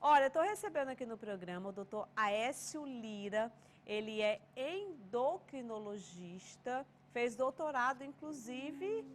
Olha, estou recebendo aqui no programa o doutor Aécio Lira. Ele é endocrinologista, fez doutorado, inclusive,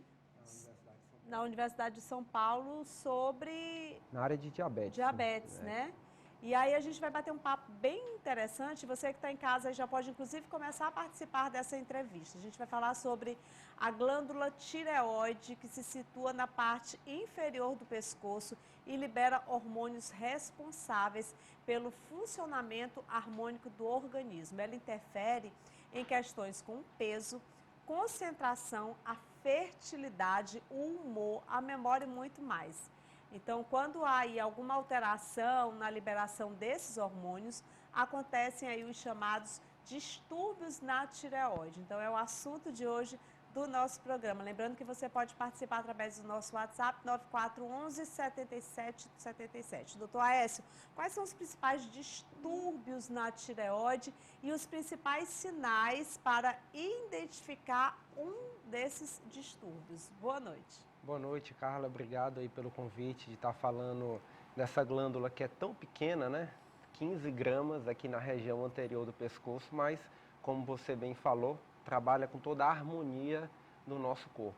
na Universidade de São Paulo sobre Na área de diabetes, diabetes, né? né? E aí a gente vai bater um papo bem interessante. Você que está em casa já pode, inclusive, começar a participar dessa entrevista. A gente vai falar sobre a glândula tireoide, que se situa na parte inferior do pescoço e libera hormônios responsáveis pelo funcionamento harmônico do organismo. Ela interfere em questões como peso, concentração, a fertilidade, o humor, a memória e muito mais. Então, quando há aí alguma alteração na liberação desses hormônios, acontecem aí os chamados distúrbios na tireoide. Então, é o assunto de hoje do nosso programa. Lembrando que você pode participar através do nosso WhatsApp 9411 7777. Doutor Aécio, quais são os principais distúrbios na tireoide e os principais sinais para identificar um desses distúrbios? Boa noite. Boa noite, Carla. Obrigado aí pelo convite de estar falando dessa glândula que é tão pequena, né? 15 gramas aqui na região anterior do pescoço, mas, como você bem falou, trabalha com toda a harmonia do nosso corpo.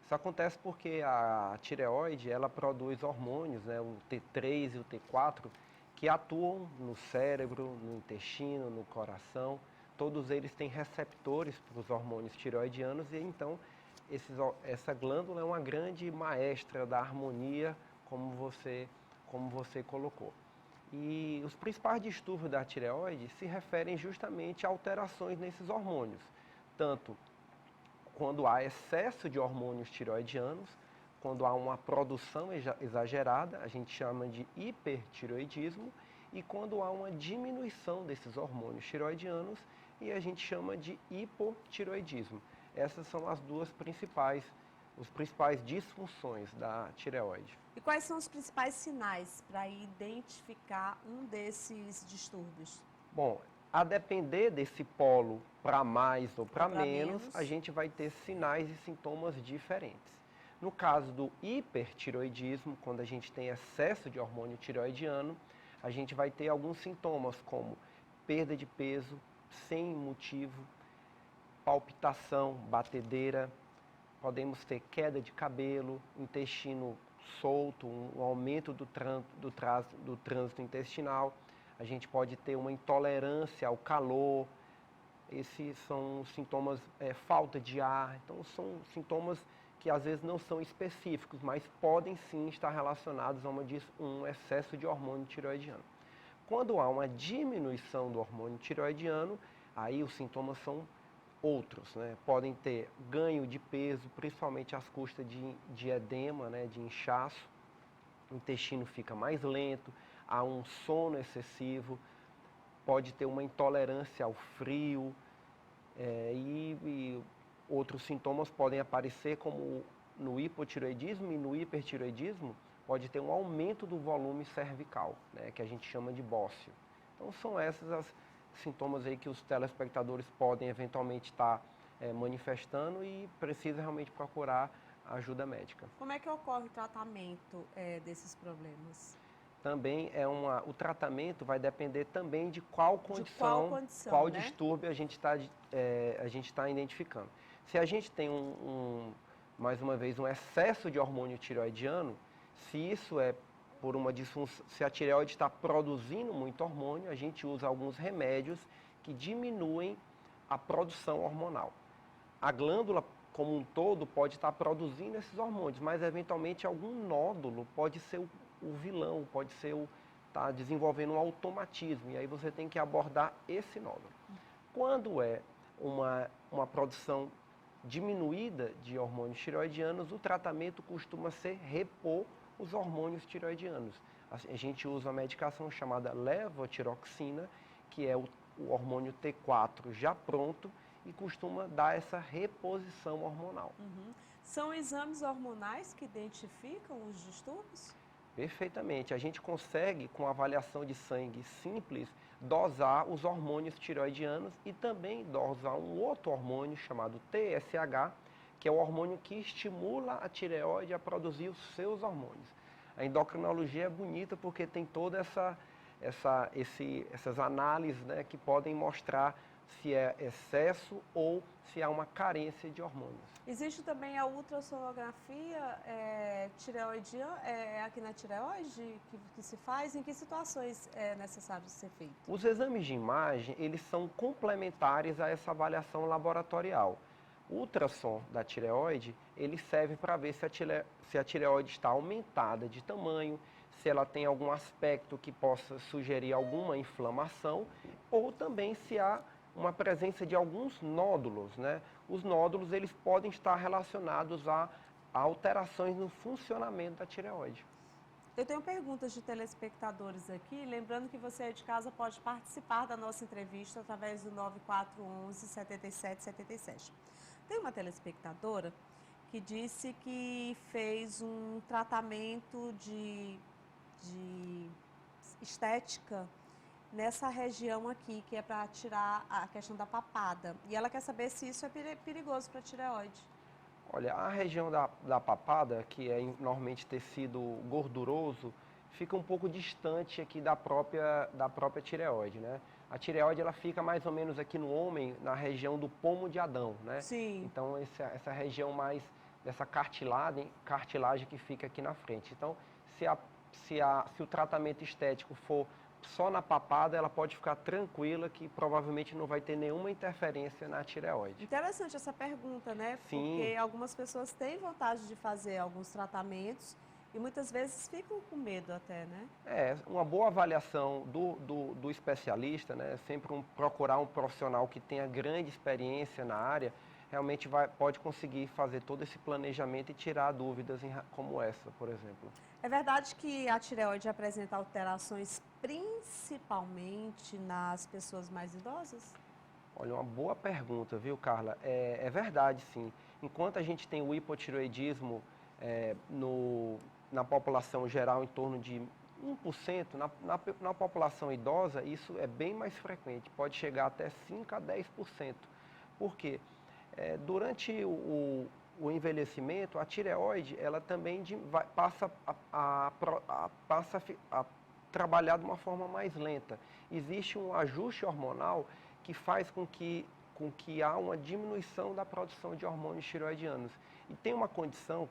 Isso acontece porque a tireoide, ela produz hormônios, né? O T3 e o T4, que atuam no cérebro, no intestino, no coração. Todos eles têm receptores para os hormônios tireoidianos e então essa glândula é uma grande maestra da harmonia, como você colocou. E os principais distúrbios da tireoide se referem justamente a alterações nesses hormônios, tanto quando há excesso de hormônios tireoidianos, quando há uma produção exagerada, a gente chama de hipertireoidismo, e quando há uma diminuição desses hormônios tireoidianos, e a gente chama de hipotireoidismo. Essas são as os principais disfunções da tireoide. E quais são os principais sinais para identificar um desses distúrbios? Bom, a depender desse polo para mais ou para Para menos, a menos? gente vai ter sinais e sintomas diferentes. No caso do hipertiroidismo, quando a gente tem excesso de hormônio tireoidiano, a gente vai ter alguns sintomas como perda de peso sem motivo, palpitação, batedeira, podemos ter queda de cabelo, intestino solto, um aumento do trânsito intestinal, a gente pode ter uma intolerância ao calor, esses são sintomas, falta de ar, então são sintomas que às vezes não são específicos, mas podem sim estar relacionados a um excesso de hormônio tireoidiano. Quando há uma diminuição do hormônio tireoidiano, aí os sintomas são outros, né? Podem ter ganho de peso, principalmente às custas de edema, né? De inchaço, o intestino fica mais lento, há um sono excessivo, pode ter uma intolerância ao frio, e outros sintomas podem aparecer como no hipotireoidismo e no hipertireoidismo, pode ter um aumento do volume cervical, né, que a gente chama de bócio. Então são esses os sintomas aí que os telespectadores podem eventualmente estar manifestando e precisa realmente procurar ajuda médica. Como é que ocorre o tratamento desses problemas? Também o tratamento vai depender também de qual De qual condição, condição, qual né? distúrbio a gente tá identificando. Se a gente tem mais uma vez, um excesso de hormônio tireoidiano, se isso é por uma disfunção, se a tireoide está produzindo muito hormônio, a gente usa alguns remédios que diminuem a produção hormonal. A glândula como um todo pode estar produzindo esses hormônios, mas eventualmente algum nódulo pode ser o vilão, pode ser tá desenvolvendo um automatismo, e aí você tem que abordar esse nódulo. Quando é uma produção diminuída de hormônios tireoidianos, o tratamento costuma ser repor os hormônios tireoidianos. A gente usa uma medicação chamada levotiroxina, que é o hormônio T4 já pronto, e costuma dar essa reposição hormonal. São exames hormonais que identificam os distúrbios? Perfeitamente. A gente consegue, com avaliação de sangue simples, dosar os hormônios tireoidianos e também dosar um outro hormônio chamado TSH, que é o hormônio que estimula a tireoide a produzir os seus hormônios. A endocrinologia é bonita porque tem toda essas análises, né, que podem mostrar se é excesso ou se há uma carência de hormônios. Existe também a ultrassonografia tireoidiana, aqui na tireoide, que se faz. Em que situações é necessário ser feito? Os exames de imagem, eles são complementares a essa avaliação laboratorial. O ultrassom da tireoide, ele serve para ver se a tireoide está aumentada de tamanho, se ela tem algum aspecto que possa sugerir alguma inflamação, ou também se há uma presença de alguns nódulos, né? Os nódulos, eles podem estar relacionados a alterações no funcionamento da tireoide. Eu tenho perguntas de telespectadores aqui, lembrando que você de casa pode participar da nossa entrevista através do 9411 7777. Tem uma telespectadora que disse que fez um tratamento de estética nessa região aqui, que é para tirar a questão da papada. E ela quer saber se isso é perigoso para a tireoide. Olha, a região da papada, que é normalmente tecido gorduroso, fica um pouco distante aqui da própria tireoide, né? A tireoide, ela fica mais ou menos aqui no homem, na região do pomo de Adão, né? Sim. Então, essa região mais dessa cartilagem que fica aqui na frente. Então, se o tratamento estético for só na papada, ela pode ficar tranquila que provavelmente não vai ter nenhuma interferência na tireoide. Interessante essa pergunta, né? Sim. Porque algumas pessoas têm vontade de fazer alguns tratamentos e muitas vezes ficam com medo até, né? Uma boa avaliação do especialista, né? Sempre procurar um profissional que tenha grande experiência na área, realmente pode conseguir fazer todo esse planejamento e tirar dúvidas como essa, por exemplo. É verdade que a tireoide apresenta alterações principalmente nas pessoas mais idosas? Olha, uma boa pergunta, viu, Carla? É verdade, sim. Enquanto a gente tem o hipotireoidismo na população geral em torno de 1%, na população idosa isso é bem mais frequente, pode chegar até 5 a 10%. Por quê? Durante o envelhecimento, a tireoide, ela também passa a trabalhar de uma forma mais lenta. Existe um ajuste hormonal que faz com que há uma diminuição da produção de hormônios tireoidianos. E tem uma condição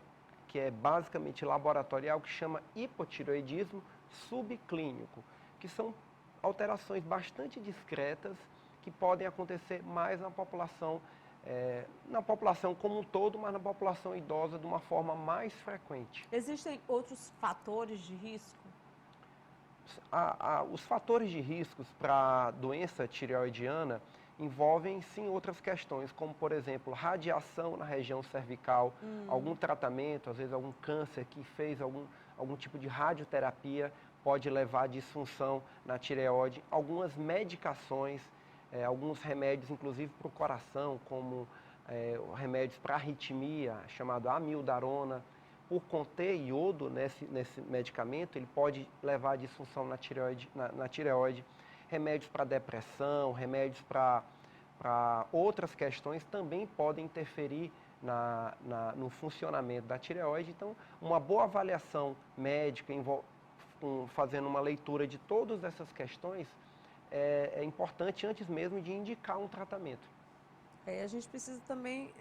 que é basicamente laboratorial, que chama hipotireoidismo subclínico, que são alterações bastante discretas que podem acontecer mais na população como um todo, mas na população idosa de uma forma mais frequente. Existem outros fatores de risco? Os fatores de riscos para a doença tireoidiana envolvem, sim, outras questões, como, por exemplo, radiação na região cervical, algum tratamento, às vezes algum câncer que fez algum tipo de radioterapia pode levar a disfunção na tireoide, algumas medicações, alguns remédios, inclusive para o coração, como remédios para arritmia, chamado amiodarona, por conter iodo nesse medicamento, ele pode levar a disfunção na tireoide. Remédios para depressão, remédios para outras questões também podem interferir no funcionamento da tireoide. Então, uma boa avaliação médica, fazendo uma leitura de todas essas questões, é importante antes mesmo de indicar um tratamento. A gente precisa também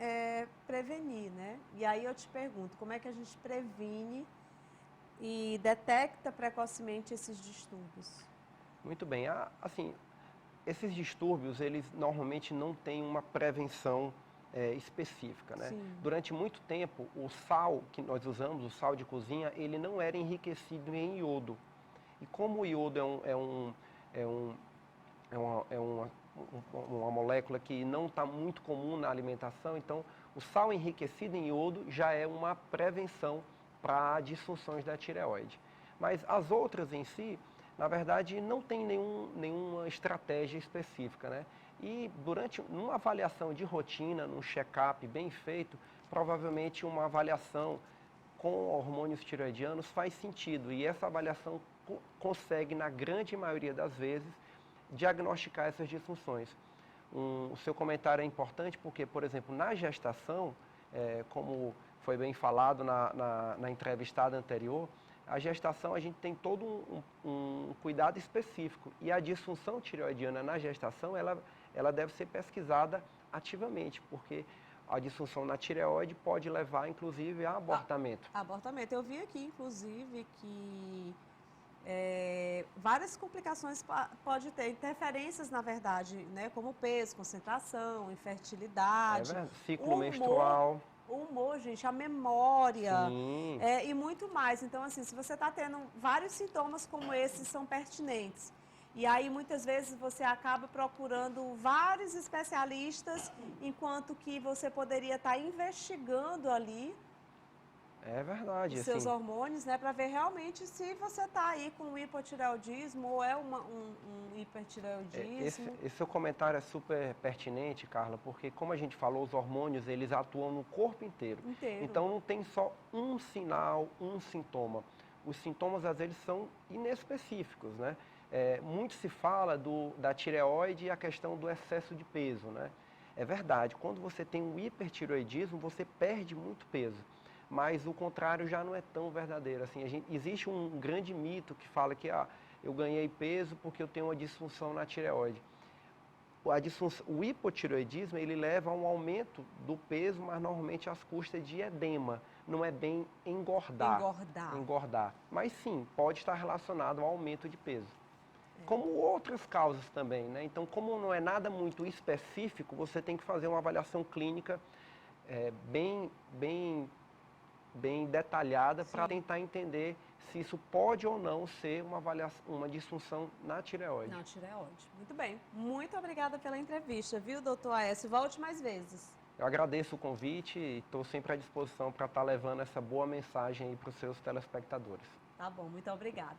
prevenir, né? E aí eu te pergunto, como é que a gente previne e detecta precocemente esses distúrbios? Muito bem. Assim, esses distúrbios, eles normalmente não têm uma prevenção específica, né? Sim. Durante muito tempo, o sal que nós usamos, o sal de cozinha, ele não era enriquecido em iodo. E como o iodo uma molécula que não está muito comum na alimentação, então o sal enriquecido em iodo já é uma prevenção para disfunções da tireoide. Mas as outras em si, na verdade, não tem nenhuma estratégia específica, né? E numa avaliação de rotina, num check-up bem feito, provavelmente uma avaliação com hormônios tireoidianos faz sentido. E essa avaliação consegue, na grande maioria das vezes, diagnosticar essas disfunções. O seu comentário é importante porque, por exemplo, na gestação, como foi bem falado na entrevistada anterior, A gestação, a gente tem todo um cuidado específico. E a disfunção tireoidiana na gestação, ela deve ser pesquisada ativamente, porque a disfunção na tireoide pode levar, inclusive, a abortamento. Abortamento. Eu vi aqui, inclusive, que várias complicações pode ter, interferências, na verdade, né? Como peso, concentração, infertilidade, ciclo menstrual. O humor, gente, a memória, Sim. E muito mais. Então, assim, se você está tendo vários sintomas como esses, são pertinentes. E aí, muitas vezes, você acaba procurando vários especialistas, enquanto que você poderia estar investigando ali É verdade. os seus hormônios, né, para ver realmente se você está aí com um hipotireoidismo ou é um hipertireoidismo. Esse seu comentário é super pertinente, Carla, porque como a gente falou, os hormônios, eles atuam no corpo inteiro. Então não tem só um sinal, um sintoma. Os sintomas, às vezes, são inespecíficos, né? Muito se fala da tireoide e a questão do excesso de peso, né? É verdade, quando você tem um hipertireoidismo, você perde muito peso. Mas o contrário já não é tão verdadeiro. Assim, existe um grande mito que fala que eu ganhei peso porque eu tenho uma disfunção na tireoide. O hipotireoidismo, ele leva a um aumento do peso, mas normalmente às custas de edema. Não é bem engordar. Mas sim, pode estar relacionado ao aumento de peso. Como outras causas também, né? Então, como não é nada muito específico, você tem que fazer uma avaliação clínica bem detalhada para tentar entender se isso pode ou não ser uma disfunção na tireoide. Na tireoide. Muito bem. Muito obrigada pela entrevista, viu, doutor Aécio? Volte mais vezes. Eu agradeço o convite e estou sempre à disposição para estar levando essa boa mensagem aí para os seus telespectadores. Tá bom, muito obrigada.